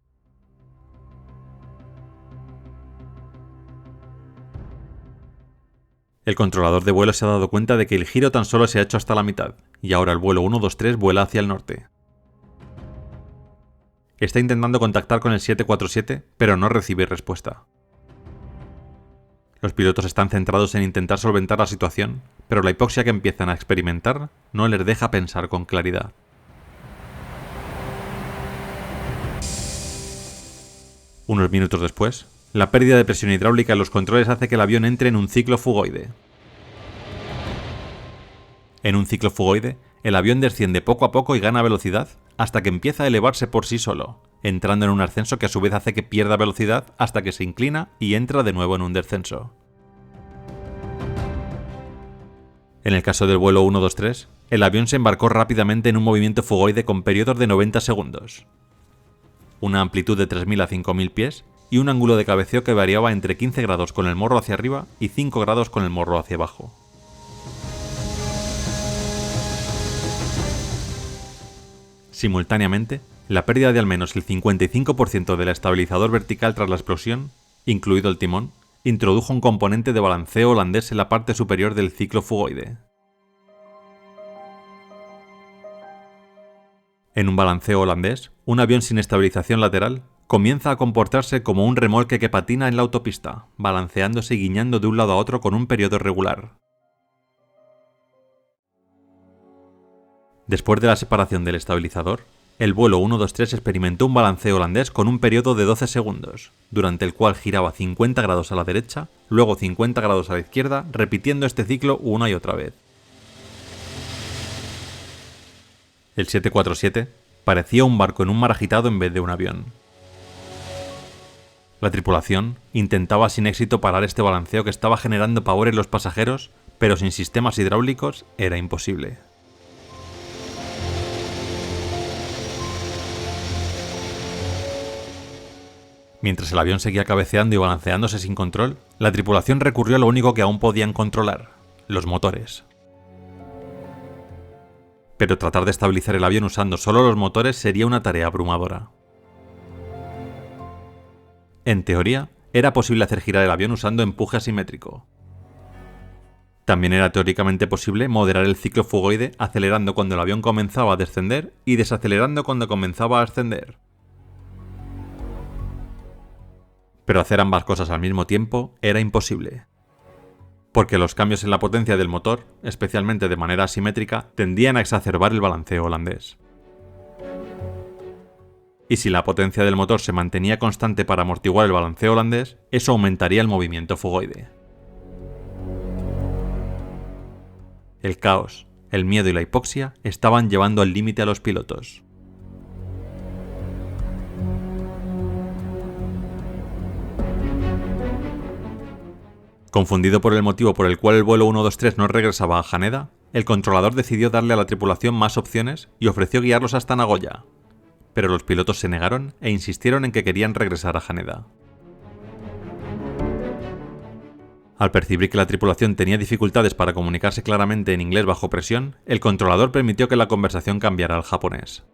El controlador de vuelo se ha dado cuenta de que el giro tan solo se ha hecho hasta la mitad, y ahora el vuelo 123 vuela hacia el norte. Está intentando contactar con el 747, pero no recibe respuesta. Los pilotos están centrados en intentar solventar la situación, pero la hipoxia que empiezan a experimentar no les deja pensar con claridad. Unos minutos después, la pérdida de presión hidráulica en los controles hace que el avión entre en un ciclo fugoide. En un ciclo fugoide, el avión desciende poco a poco y gana velocidad hasta que empieza a elevarse por sí solo, entrando en un ascenso que a su vez hace que pierda velocidad hasta que se inclina y entra de nuevo en un descenso. En el caso del vuelo 123, el avión se embarcó rápidamente en un movimiento fugoide con periodos de 90 segundos, una amplitud de 3.000 a 5.000 pies y un ángulo de cabeceo que variaba entre 15 grados con el morro hacia arriba y 5 grados con el morro hacia abajo. Simultáneamente, la pérdida de al menos el 55% del estabilizador vertical tras la explosión, incluido el timón, introdujo un componente de balanceo holandés en la parte superior del ciclo fugoide. En un balanceo holandés, un avión sin estabilización lateral comienza a comportarse como un remolque que patina en la autopista, balanceándose y guiñando de un lado a otro con un periodo regular. Después de la separación del estabilizador, el vuelo 123 experimentó un balanceo holandés con un periodo de 12 segundos, durante el cual giraba 50 grados a la derecha, luego 50 grados a la izquierda, repitiendo este ciclo una y otra vez. El 747 parecía un barco en un mar agitado en vez de un avión. La tripulación intentaba sin éxito parar este balanceo que estaba generando pavor en los pasajeros, pero sin sistemas hidráulicos era imposible. Mientras el avión seguía cabeceando y balanceándose sin control, la tripulación recurrió a lo único que aún podían controlar: los motores. Pero tratar de estabilizar el avión usando solo los motores sería una tarea abrumadora. En teoría, era posible hacer girar el avión usando empuje asimétrico. También era teóricamente posible moderar el ciclo fugoide acelerando cuando el avión comenzaba a descender y desacelerando cuando comenzaba a ascender. Pero hacer ambas cosas al mismo tiempo era imposible, porque los cambios en la potencia del motor, especialmente de manera asimétrica, tendían a exacerbar el balanceo holandés. Y si la potencia del motor se mantenía constante para amortiguar el balanceo holandés, eso aumentaría el movimiento fugoide. El caos, el miedo y la hipoxia estaban llevando al límite a los pilotos. Confundido por el motivo por el cual el vuelo 123 no regresaba a Haneda, el controlador decidió darle a la tripulación más opciones y ofreció guiarlos hasta Nagoya, pero los pilotos se negaron e insistieron en que querían regresar a Haneda. Al percibir que la tripulación tenía dificultades para comunicarse claramente en inglés bajo presión, el controlador permitió que la conversación cambiara al japonés.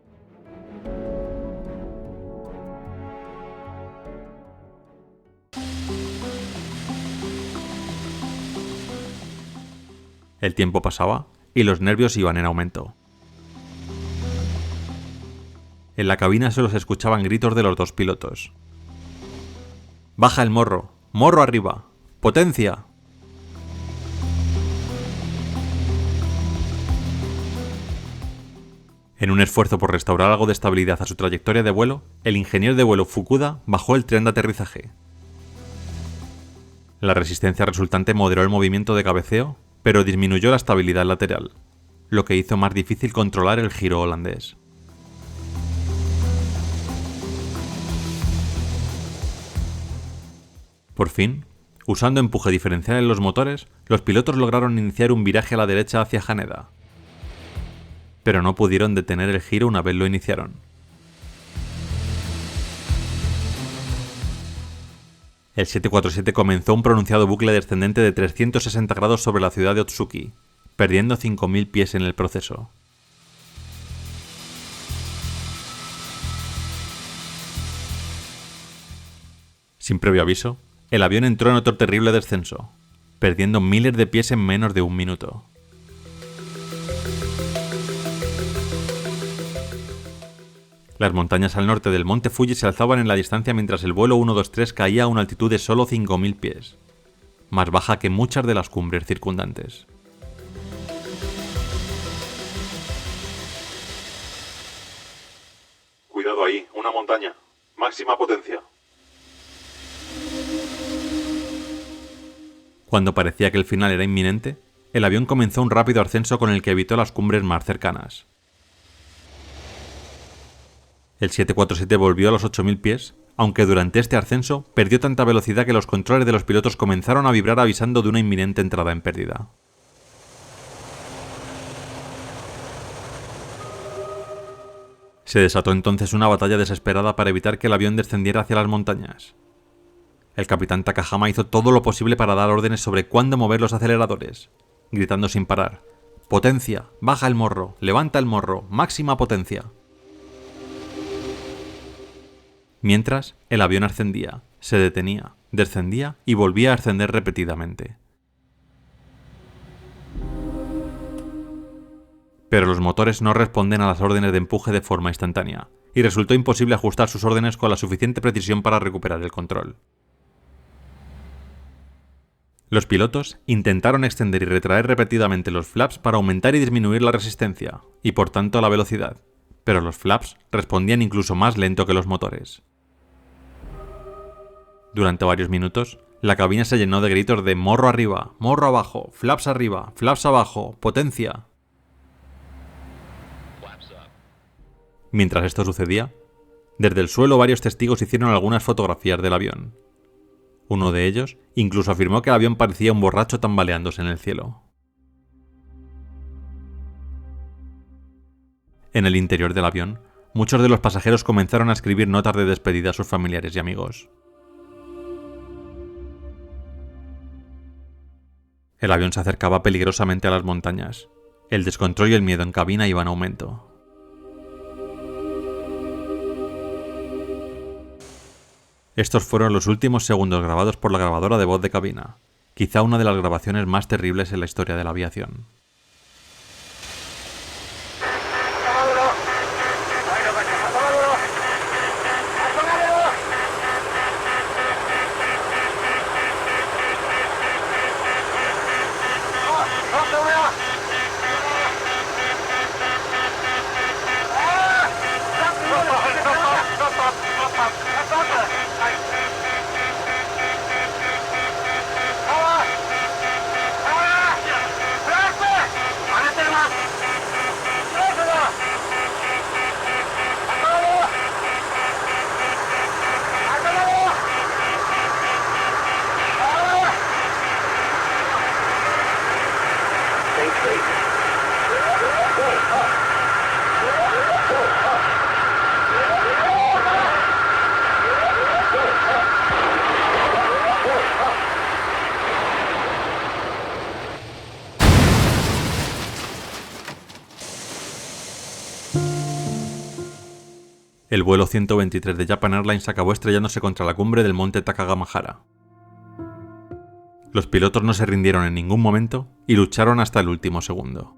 El tiempo pasaba y los nervios iban en aumento. En la cabina solo se escuchaban gritos de los dos pilotos. ¡Baja el morro! ¡Morro arriba! ¡Potencia! En un esfuerzo por restaurar algo de estabilidad a su trayectoria de vuelo, el ingeniero de vuelo Fukuda bajó el tren de aterrizaje. La resistencia resultante moderó el movimiento de cabeceo, pero disminuyó la estabilidad lateral, lo que hizo más difícil controlar el giro holandés. Por fin, usando empuje diferencial en los motores, los pilotos lograron iniciar un viraje a la derecha hacia Haneda, pero no pudieron detener el giro una vez lo iniciaron. El 747 comenzó un pronunciado bucle descendente de 360 grados sobre la ciudad de Otsuki, perdiendo 5.000 pies en el proceso. Sin previo aviso, el avión entró en otro terrible descenso, perdiendo miles de pies en menos de un minuto. Las montañas al norte del monte Fuji se alzaban en la distancia mientras el vuelo 123 caía a una altitud de solo 5.000 pies, más baja que muchas de las cumbres circundantes. Cuidado ahí, una montaña. Máxima potencia. Cuando parecía que el final era inminente, el avión comenzó un rápido ascenso con el que evitó las cumbres más cercanas. El 747 volvió a los 8.000 pies, aunque durante este ascenso perdió tanta velocidad que los controles de los pilotos comenzaron a vibrar avisando de una inminente entrada en pérdida. Se desató entonces una batalla desesperada para evitar que el avión descendiera hacia las montañas. El capitán Takahama hizo todo lo posible para dar órdenes sobre cuándo mover los aceleradores, gritando sin parar: «Potencia, baja el morro, levanta el morro, máxima potencia». Mientras, el avión ascendía, se detenía, descendía y volvía a ascender repetidamente. Pero los motores no responden a las órdenes de empuje de forma instantánea, y resultó imposible ajustar sus órdenes con la suficiente precisión para recuperar el control. Los pilotos intentaron extender y retraer repetidamente los flaps para aumentar y disminuir la resistencia, y por tanto la velocidad, pero los flaps respondían incluso más lento que los motores. Durante varios minutos, la cabina se llenó de gritos de morro arriba, morro abajo, flaps abajo, potencia. Mientras esto sucedía, desde el suelo varios testigos hicieron algunas fotografías del avión. Uno de ellos incluso afirmó que el avión parecía un borracho tambaleándose en el cielo. En el interior del avión, muchos de los pasajeros comenzaron a escribir notas de despedida a sus familiares y amigos. El avión se acercaba peligrosamente a las montañas. El descontrol y el miedo en cabina iban en aumento. Estos fueron los últimos segundos grabados por la grabadora de voz de cabina, quizá una de las grabaciones más terribles en la historia de la aviación. El vuelo 123 de Japan Airlines acabó estrellándose contra la cumbre del monte Takagamahara. Los pilotos no se rindieron en ningún momento y lucharon hasta el último segundo.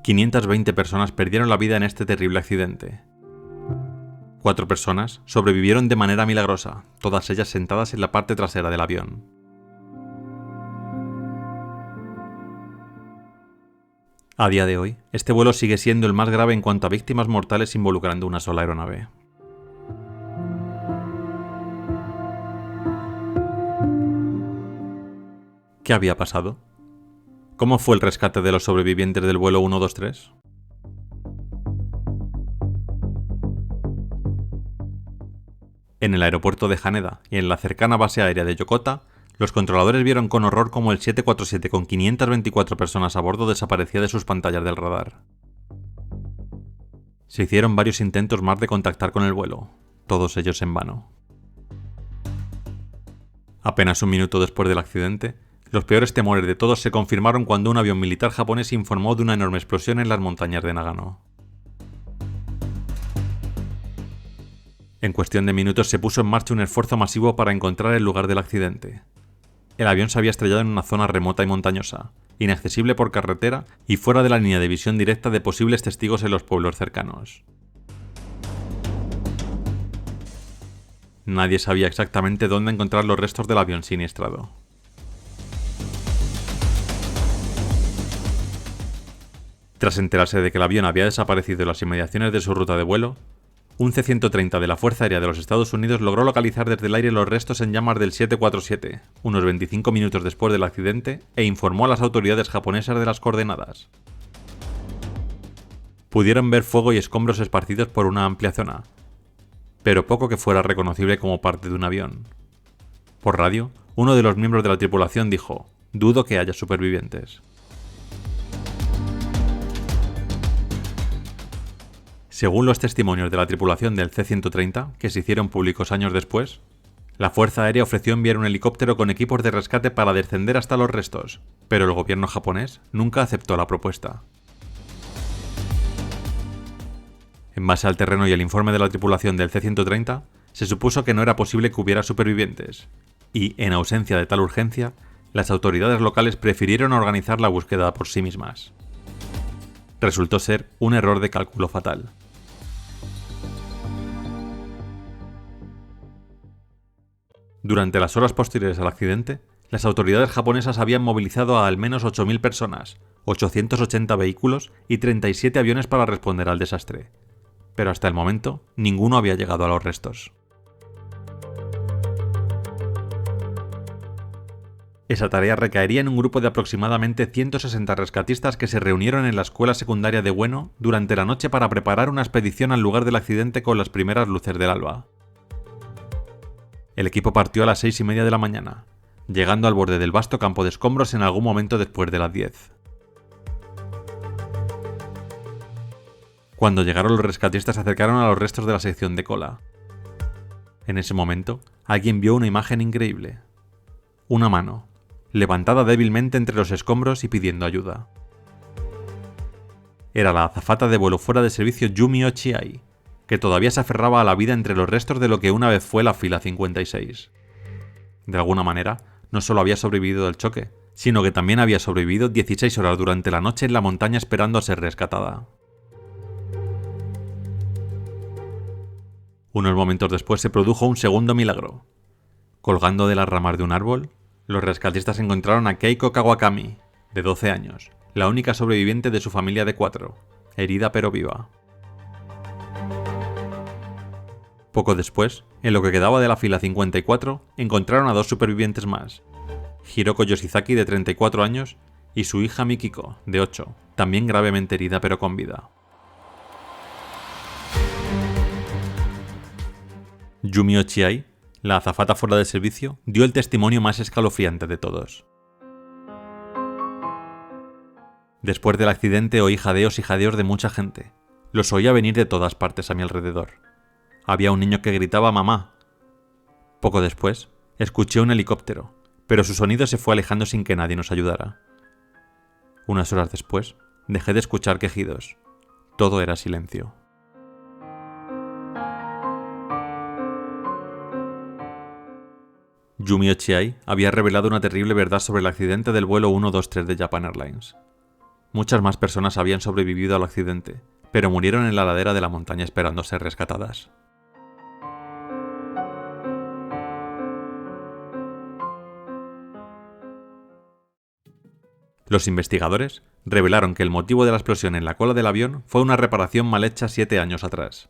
520 personas perdieron la vida en este terrible accidente. 4 personas sobrevivieron de manera milagrosa, todas ellas sentadas en la parte trasera del avión. A día de hoy, este vuelo sigue siendo el más grave en cuanto a víctimas mortales involucrando una sola aeronave. ¿Qué había pasado? ¿Cómo fue el rescate de los sobrevivientes del vuelo 123? En el aeropuerto de Haneda y en la cercana base aérea de Yokota, los controladores vieron con horror cómo el 747 con 524 personas a bordo desaparecía de sus pantallas del radar. Se hicieron varios intentos más de contactar con el vuelo, todos ellos en vano. Apenas un minuto después del accidente, los peores temores de todos se confirmaron cuando un avión militar japonés informó de una enorme explosión en las montañas de Nagano. En cuestión de minutos se puso en marcha un esfuerzo masivo para encontrar el lugar del accidente. El avión se había estrellado en una zona remota y montañosa, inaccesible por carretera y fuera de la línea de visión directa de posibles testigos en los pueblos cercanos. Nadie sabía exactamente dónde encontrar los restos del avión siniestrado. Tras enterarse de que el avión había desaparecido en las inmediaciones de su ruta de vuelo, un C-130 de la Fuerza Aérea de los Estados Unidos logró localizar desde el aire los restos en llamas del 747, unos 25 minutos después del accidente, e informó a las autoridades japonesas de las coordenadas. Pudieron ver fuego y escombros esparcidos por una amplia zona, pero poco que fuera reconocible como parte de un avión. Por radio, uno de los miembros de la tripulación dijo: «Dudo que haya supervivientes». Según los testimonios de la tripulación del C-130, que se hicieron públicos años después, la Fuerza Aérea ofreció enviar un helicóptero con equipos de rescate para descender hasta los restos, pero el gobierno japonés nunca aceptó la propuesta. En base al terreno y el informe de la tripulación del C-130, se supuso que no era posible que hubiera supervivientes, y, en ausencia de tal urgencia, las autoridades locales prefirieron organizar la búsqueda por sí mismas. Resultó ser un error de cálculo fatal. Durante las horas posteriores al accidente, las autoridades japonesas habían movilizado a al menos 8.000 personas, 880 vehículos y 37 aviones para responder al desastre. Pero hasta el momento, ninguno había llegado a los restos. Esa tarea recaería en un grupo de aproximadamente 160 rescatistas que se reunieron en la escuela secundaria de Ueno durante la noche para preparar una expedición al lugar del accidente con las primeras luces del alba. El equipo partió a las 6:30 de la mañana, llegando al borde del vasto campo de escombros en algún momento después de las 10. Cuando llegaron los rescatistas se acercaron a los restos de la sección de cola. En ese momento, alguien vio una imagen increíble. Una mano, levantada débilmente entre los escombros y pidiendo ayuda. Era la azafata de vuelo fuera de servicio Yumi Ochiai, que todavía se aferraba a la vida entre los restos de lo que una vez fue la fila 56. De alguna manera, no solo había sobrevivido del choque, sino que también había sobrevivido 16 horas durante la noche en la montaña esperando a ser rescatada. Unos momentos después se produjo un segundo milagro. Colgando de las ramas de un árbol, los rescatistas encontraron a Keiko Kawakami, de 12 años, la única sobreviviente de su familia de 4, herida pero viva. Poco después, en lo que quedaba de la fila 54, encontraron a 2 supervivientes más, Hiroko Yoshizaki, de 34 años, y su hija Mikiko, de 8, también gravemente herida pero con vida. Yumi Ochiai, la azafata fuera de servicio, dio el testimonio más escalofriante de todos. Después del accidente oí jadeos y jadeos de mucha gente. Los oía venir de todas partes a mi alrededor. Había un niño que gritaba «mamá». Poco después, escuché un helicóptero, pero su sonido se fue alejando sin que nadie nos ayudara. Unas horas después, dejé de escuchar quejidos. Todo era silencio. Yumi Ochiai había revelado una terrible verdad sobre el accidente del vuelo 123 de Japan Airlines. Muchas más personas habían sobrevivido al accidente, pero murieron en la ladera de la montaña esperando ser rescatadas. Los investigadores revelaron que el motivo de la explosión en la cola del avión fue una reparación mal hecha 7 años atrás.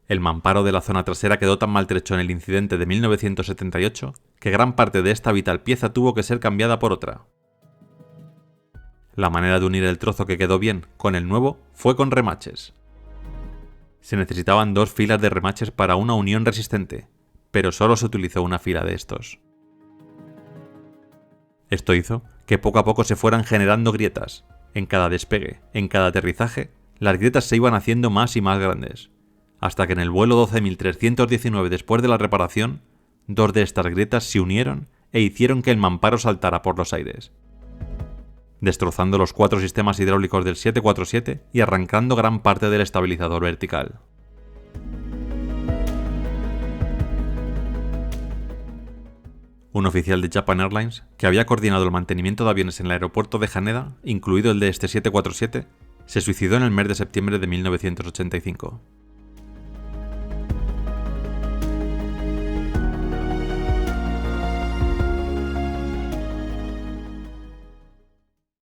El mamparo de la zona trasera quedó tan maltrecho en el incidente de 1978 que gran parte de esta vital pieza tuvo que ser cambiada por otra. La manera de unir el trozo que quedó bien con el nuevo fue con remaches. Se necesitaban 2 filas de remaches para una unión resistente, pero solo se utilizó una fila de estos. Esto hizo que poco a poco se fueran generando grietas. En cada despegue, en cada aterrizaje, las grietas se iban haciendo más y más grandes, hasta que en el vuelo 12.319 después de la reparación, 2 de estas grietas se unieron e hicieron que el mamparo saltara por los aires, destrozando los 4 sistemas hidráulicos del 747 y arrancando gran parte del estabilizador vertical. Un oficial de Japan Airlines, que había coordinado el mantenimiento de aviones en el aeropuerto de Haneda, incluido el de este 747, se suicidó en el mes de septiembre de 1985.